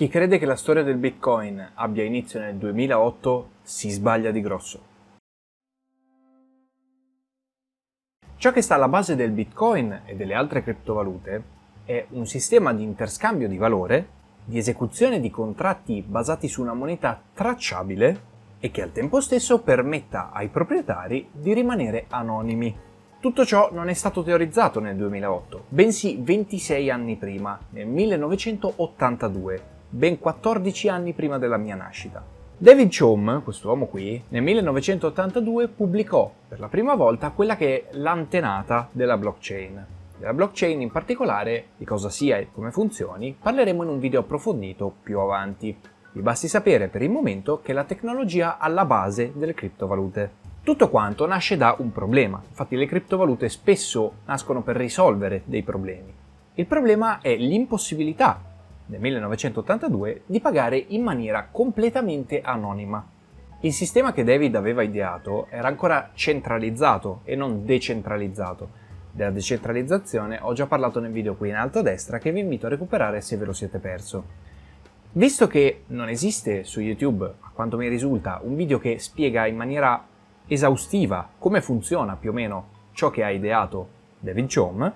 Chi crede che la storia del Bitcoin abbia inizio nel 2008 si sbaglia di grosso. Ciò che sta alla base del Bitcoin e delle altre criptovalute è un sistema di interscambio di valore, di esecuzione di contratti basati su una moneta tracciabile e che al tempo stesso permetta ai proprietari di rimanere anonimi. Tutto ciò non è stato teorizzato nel 2008, bensì 26 anni prima, nel 1982, ben 14 anni prima della mia nascita. David Chaum, quest'uomo qui, nel 1982 pubblicò per la prima volta quella che è l'antenata della blockchain. Della blockchain in particolare, di cosa sia e come funzioni, parleremo in un video approfondito più avanti. Vi basti sapere per il momento che è la tecnologia alla base delle criptovalute. Tutto quanto nasce da un problema, infatti le criptovalute spesso nascono per risolvere dei problemi. Il problema è l'impossibilità nel 1982 di pagare in maniera completamente anonima. Il sistema che David aveva ideato era ancora centralizzato e non decentralizzato. Della decentralizzazione ho già parlato nel video qui in alto a destra che vi invito a recuperare se ve lo siete perso. Visto che non esiste su YouTube, a quanto mi risulta, un video che spiega in maniera esaustiva come funziona più o meno ciò che ha ideato David Chaum,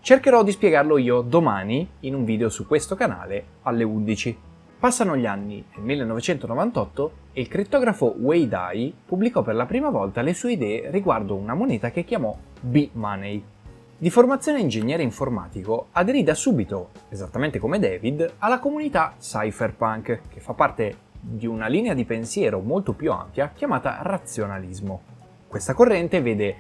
cercherò di spiegarlo io domani in un video su questo canale alle 11. Passano gli anni, nel 1998, e il crittografo Wei Dai pubblicò per la prima volta le sue idee riguardo una moneta che chiamò B-Money. Di formazione ingegnere informatico, aderì da subito, esattamente come David, alla comunità cypherpunk, che fa parte di una linea di pensiero molto più ampia chiamata razionalismo. Questa corrente vede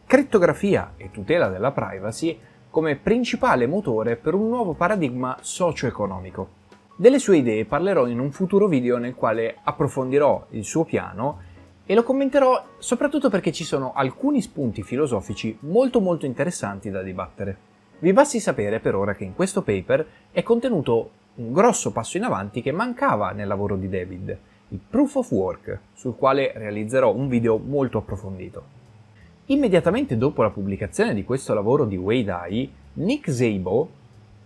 crittografia e tutela della privacy come principale motore per un nuovo paradigma socio-economico. Delle sue idee parlerò in un futuro video nel quale approfondirò il suo piano e lo commenterò soprattutto perché ci sono alcuni spunti filosofici molto interessanti da dibattere. Vi basti sapere per ora che in questo paper è contenuto un grosso passo in avanti che mancava nel lavoro di David, il Proof of Work, sul quale realizzerò un video molto approfondito. Immediatamente dopo la pubblicazione di questo lavoro di Wei Dai, Nick Szabo,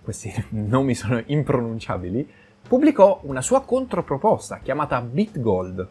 questi nomi sono impronunciabili, pubblicò una sua controproposta chiamata BitGold.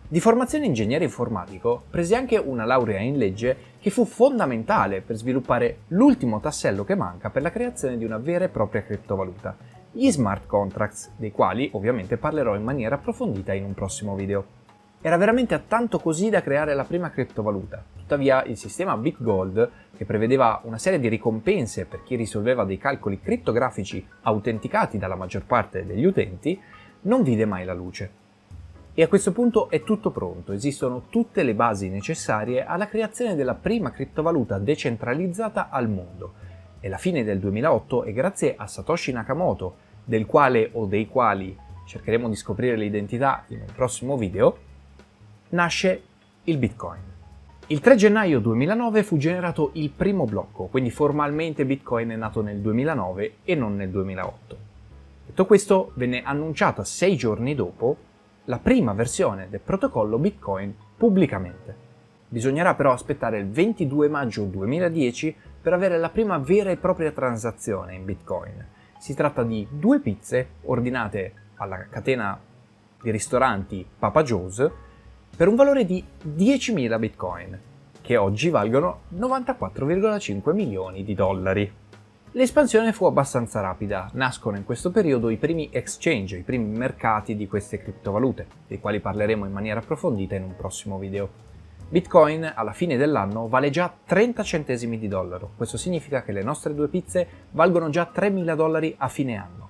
Di formazione ingegnere informatico, prese anche una laurea in legge che fu fondamentale per sviluppare l'ultimo tassello che manca per la creazione di una vera e propria criptovaluta, gli smart contracts, dei quali ovviamente parlerò in maniera approfondita in un prossimo video. Era veramente tanto così da creare la prima criptovaluta. Tuttavia il sistema BitGold, che prevedeva una serie di ricompense per chi risolveva dei calcoli crittografici autenticati dalla maggior parte degli utenti, non vide mai la luce. E a questo punto è tutto pronto, esistono tutte le basi necessarie alla creazione della prima criptovaluta decentralizzata al mondo. E la fine del 2008 è grazie a Satoshi Nakamoto, del quale o dei quali cercheremo di scoprire l'identità in un prossimo video, nasce il Bitcoin. Il 3 gennaio 2009 fu generato il primo blocco, quindi formalmente Bitcoin è nato nel 2009 e non nel 2008. Detto questo, venne annunciata 6 giorni dopo la prima versione del protocollo Bitcoin pubblicamente. Bisognerà però aspettare il 22 maggio 2010 per avere la prima vera e propria transazione in Bitcoin. Si tratta di 2 pizze ordinate alla catena di ristoranti Papa Joe's per un valore di 10.000 bitcoin, che oggi valgono 94,5 milioni di dollari. L'espansione fu abbastanza rapida, nascono in questo periodo i primi exchange, i primi mercati di queste criptovalute, dei quali parleremo in maniera approfondita in un prossimo video. Bitcoin alla fine dell'anno vale già 30 centesimi di dollaro, questo significa che le nostre 2 pizze valgono già 3.000 dollari a fine anno,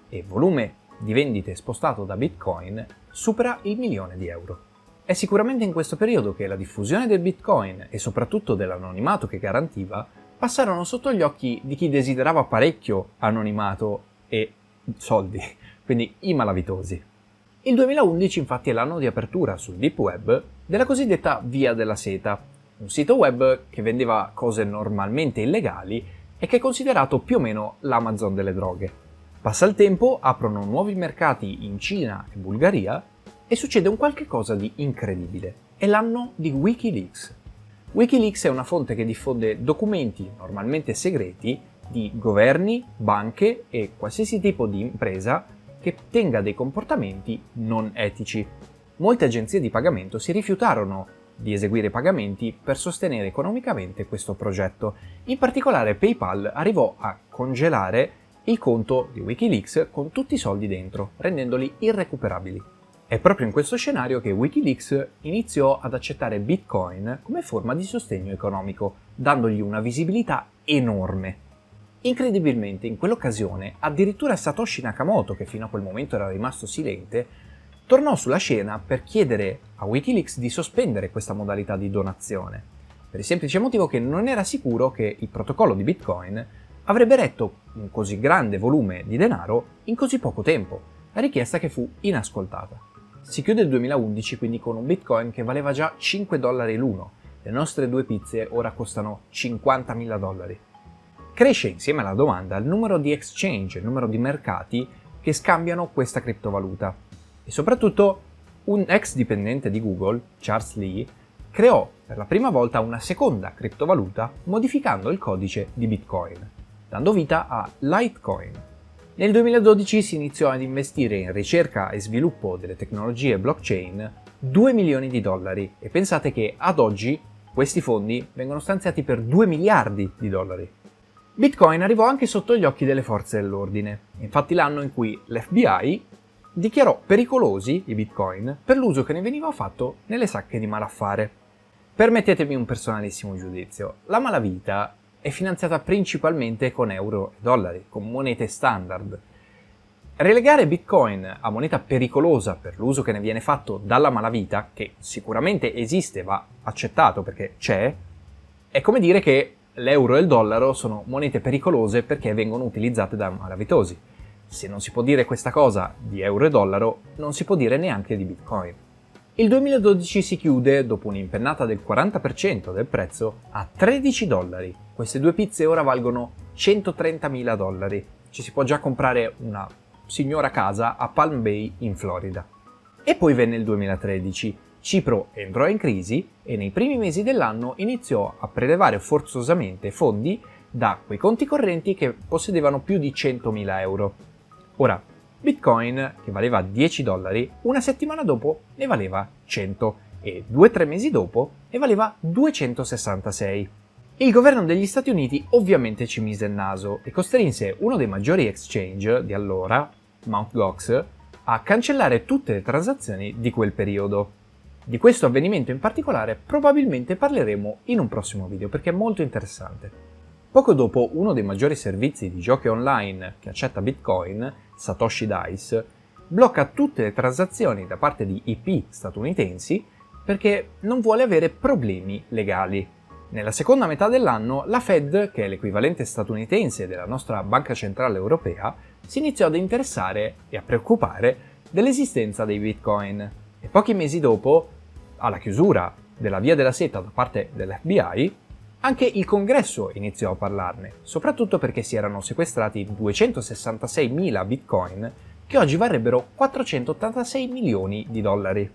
e il volume di vendite spostato da Bitcoin supera il 1.000.000 di euro. È sicuramente in questo periodo che la diffusione del Bitcoin e soprattutto dell'anonimato che garantiva passarono sotto gli occhi di chi desiderava parecchio anonimato e soldi, quindi i malavitosi. Il 2011 infatti è l'anno di apertura sul Deep Web della cosiddetta Via della Seta, un sito web che vendeva cose normalmente illegali e che è considerato più o meno l'Amazon delle droghe. Passa il tempo, aprono nuovi mercati in Cina e Bulgaria e succede un qualche cosa di incredibile. È l'anno di Wikileaks. Wikileaks è una fonte che diffonde documenti normalmente segreti di governi, banche e qualsiasi tipo di impresa che tenga dei comportamenti non etici. Molte agenzie di pagamento si rifiutarono di eseguire pagamenti per sostenere economicamente questo progetto. In particolare PayPal arrivò a congelare il conto di Wikileaks con tutti i soldi dentro, rendendoli irrecuperabili. È proprio in questo scenario che Wikileaks iniziò ad accettare Bitcoin come forma di sostegno economico, dandogli una visibilità enorme. Incredibilmente, in quell'occasione, addirittura Satoshi Nakamoto, che fino a quel momento era rimasto silente, tornò sulla scena per chiedere a Wikileaks di sospendere questa modalità di donazione, per il semplice motivo che non era sicuro che il protocollo di Bitcoin avrebbe retto un così grande volume di denaro in così poco tempo, la richiesta che fu inascoltata. Si chiude il 2011 quindi con un Bitcoin che valeva già $5 l'uno, le nostre 2 pizze ora costano $50.000. Cresce insieme alla domanda il numero di exchange, il numero di mercati che scambiano questa criptovaluta. E soprattutto un ex dipendente di Google, Charles Lee, creò per la prima volta una seconda criptovaluta modificando il codice di Bitcoin, dando vita a Litecoin. Nel 2012 si iniziò ad investire in ricerca e sviluppo delle tecnologie blockchain $2 milioni e pensate che ad oggi questi fondi vengono stanziati per $2 miliardi. Bitcoin arrivò anche sotto gli occhi delle forze dell'ordine, infatti l'anno in cui l'FBI dichiarò pericolosi i Bitcoin per l'uso che ne veniva fatto nelle sacche di malaffare. Permettetemi un personalissimo giudizio, la malavita è finanziata principalmente con euro e dollari, con monete standard. Relegare Bitcoin a moneta pericolosa per l'uso che ne viene fatto dalla malavita, che sicuramente esiste, va accettato perché c'è, è come dire che l'euro e il dollaro sono monete pericolose perché vengono utilizzate da malavitosi. Se non si può dire questa cosa di euro e dollaro, non si può dire neanche di Bitcoin. Il 2012 si chiude, dopo un'impennata del 40% del prezzo, a $13. Queste 2 pizze ora valgono $130.000. Ci si può già comprare una signora casa a Palm Bay in Florida. E poi venne il 2013. Cipro entrò in crisi e nei primi mesi dell'anno iniziò a prelevare forzosamente fondi da quei conti correnti che possedevano più di €100.000. Ora, Bitcoin, che valeva $10, una settimana dopo ne valeva 100 e 2-3 mesi dopo ne valeva 266. Il governo degli Stati Uniti ovviamente ci mise il naso e costrinse uno dei maggiori exchange di allora, Mt. Gox, a cancellare tutte le transazioni di quel periodo. Di questo avvenimento in particolare probabilmente parleremo in un prossimo video perché è molto interessante. Poco dopo, uno dei maggiori servizi di giochi online che accetta Bitcoin, Satoshi Dice, blocca tutte le transazioni da parte di IP statunitensi perché non vuole avere problemi legali. Nella seconda metà dell'anno, la Fed, che è l'equivalente statunitense della nostra Banca Centrale Europea, si iniziò ad interessare e a preoccupare dell'esistenza dei Bitcoin. E pochi mesi dopo, alla chiusura della Via della Seta da parte dell'FBI, anche il Congresso iniziò a parlarne, soprattutto perché si erano sequestrati 266.000 Bitcoin che oggi varrebbero $486 milioni.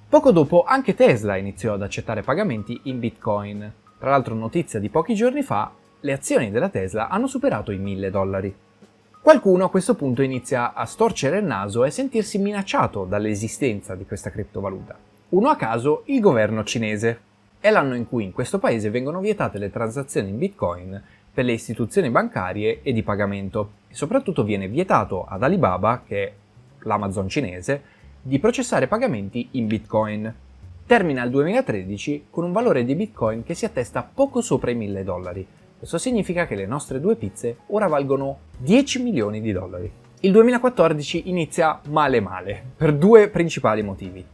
Poco dopo anche Tesla iniziò ad accettare pagamenti in Bitcoin. Tra l'altro, notizia di pochi giorni fa, le azioni della Tesla hanno superato i $1.000. Qualcuno a questo punto inizia a storcere il naso e sentirsi minacciato dall'esistenza di questa criptovaluta. Uno a caso, il governo cinese. È l'anno in cui in questo paese vengono vietate le transazioni in Bitcoin per le istituzioni bancarie e di pagamento e soprattutto viene vietato ad Alibaba, che è l'Amazon cinese, di processare pagamenti in Bitcoin. Termina il 2013 con un valore di Bitcoin che si attesta poco sopra i $1.000. Questo significa che le nostre 2 pizze ora valgono $10 milioni. Il 2014 inizia male per 2 principali motivi.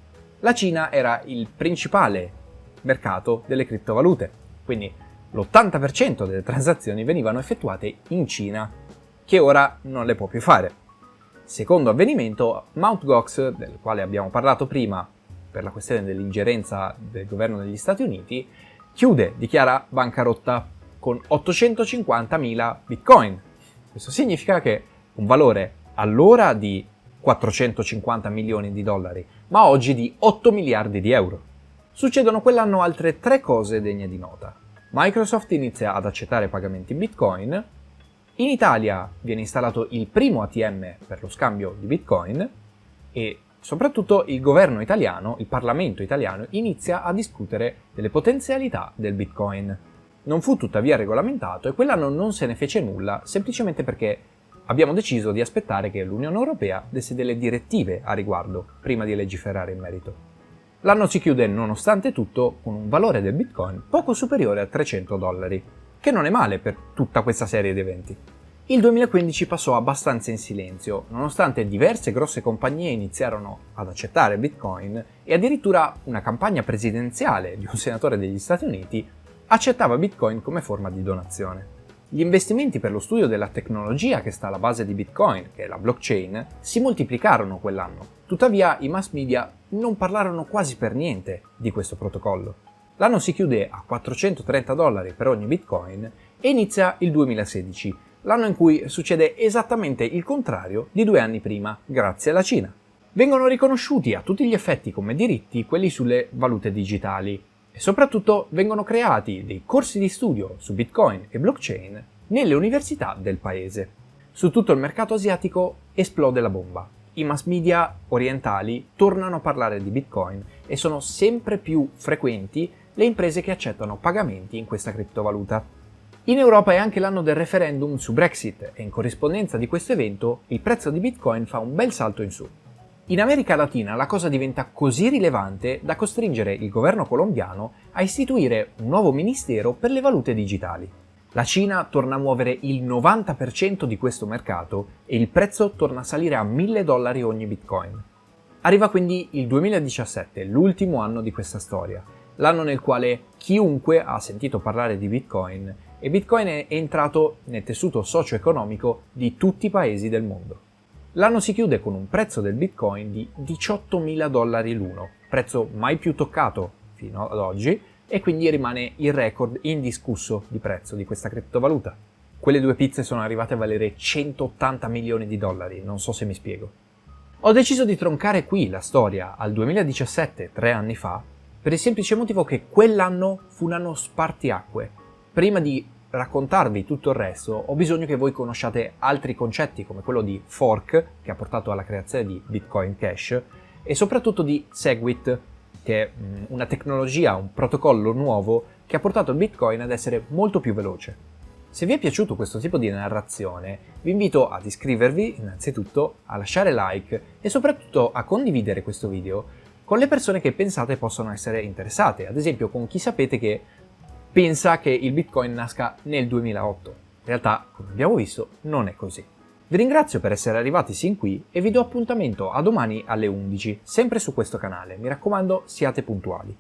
La Cina era il principale mercato delle criptovalute, quindi l'80% delle transazioni venivano effettuate in Cina, che ora non le può più fare. Secondo avvenimento, Mt. Gox, del quale abbiamo parlato prima per la questione dell'ingerenza del governo degli Stati Uniti, chiude, dichiara bancarotta con 850.000 Bitcoin. Questo significa che un valore allora di $450 milioni, ma oggi di 8 miliardi di euro. Succedono quell'anno altre 3 cose degne di nota. Microsoft inizia ad accettare pagamenti in Bitcoin, In Italia viene installato il primo ATM per lo scambio di Bitcoin e soprattutto il governo italiano, il Parlamento italiano, inizia a discutere delle potenzialità del Bitcoin. Non fu tuttavia regolamentato e quell'anno non se ne fece nulla, semplicemente perché abbiamo deciso di aspettare che l'Unione Europea desse delle direttive a riguardo prima di legiferare in merito. L'anno si chiude nonostante tutto con un valore del Bitcoin poco superiore a $300, che non è male per tutta questa serie di eventi. Il 2015 passò abbastanza in silenzio, nonostante diverse grosse compagnie iniziarono ad accettare Bitcoin e addirittura una campagna presidenziale di un senatore degli Stati Uniti accettava Bitcoin come forma di donazione. Gli investimenti per lo studio della tecnologia che sta alla base di Bitcoin, che è la blockchain, si moltiplicarono quell'anno. Tuttavia i mass media non parlarono quasi per niente di questo protocollo. L'anno si chiude a $430 per ogni Bitcoin e inizia il 2016, l'anno in cui succede esattamente il contrario di 2 anni prima, grazie alla Cina. Vengono riconosciuti a tutti gli effetti come diritti quelli sulle valute digitali e soprattutto vengono creati dei corsi di studio su Bitcoin e blockchain nelle università del paese. Su tutto il mercato asiatico esplode la bomba. I mass media orientali tornano a parlare di Bitcoin e sono sempre più frequenti le imprese che accettano pagamenti in questa criptovaluta. In Europa è anche l'anno del referendum su Brexit e in corrispondenza di questo evento il prezzo di Bitcoin fa un bel salto in su. In America Latina la cosa diventa così rilevante da costringere il governo colombiano a istituire un nuovo ministero per le valute digitali. La Cina torna a muovere il 90% di questo mercato e il prezzo torna a salire a $1.000 ogni Bitcoin. Arriva quindi il 2017, l'ultimo anno di questa storia, l'anno nel quale chiunque ha sentito parlare di Bitcoin e Bitcoin è entrato nel tessuto socio-economico di tutti i paesi del mondo. L'anno si chiude con un prezzo del Bitcoin di $18.000 l'uno, prezzo mai più toccato fino ad oggi e quindi rimane il record indiscusso di prezzo di questa criptovaluta. Quelle 2 pizze sono arrivate a valere $180 milioni, non so se mi spiego. Ho deciso di troncare qui la storia al 2017, 3 anni fa, per il semplice motivo che quell'anno fu un anno spartiacque. Prima di raccontarvi tutto il resto, ho bisogno che voi conosciate altri concetti come quello di fork, che ha portato alla creazione di Bitcoin Cash, e soprattutto di Segwit, che è una tecnologia, un protocollo nuovo che ha portato il Bitcoin ad essere molto più veloce. Se vi è piaciuto questo tipo di narrazione, vi invito ad iscrivervi innanzitutto, a lasciare like e soprattutto a condividere questo video con le persone che pensate possano essere interessate, ad esempio con chi sapete che pensa che il Bitcoin nasca nel 2008. In realtà, come abbiamo visto, non è così. Vi ringrazio per essere arrivati sin qui e vi do appuntamento a domani alle 11, sempre su questo canale. Mi raccomando, siate puntuali.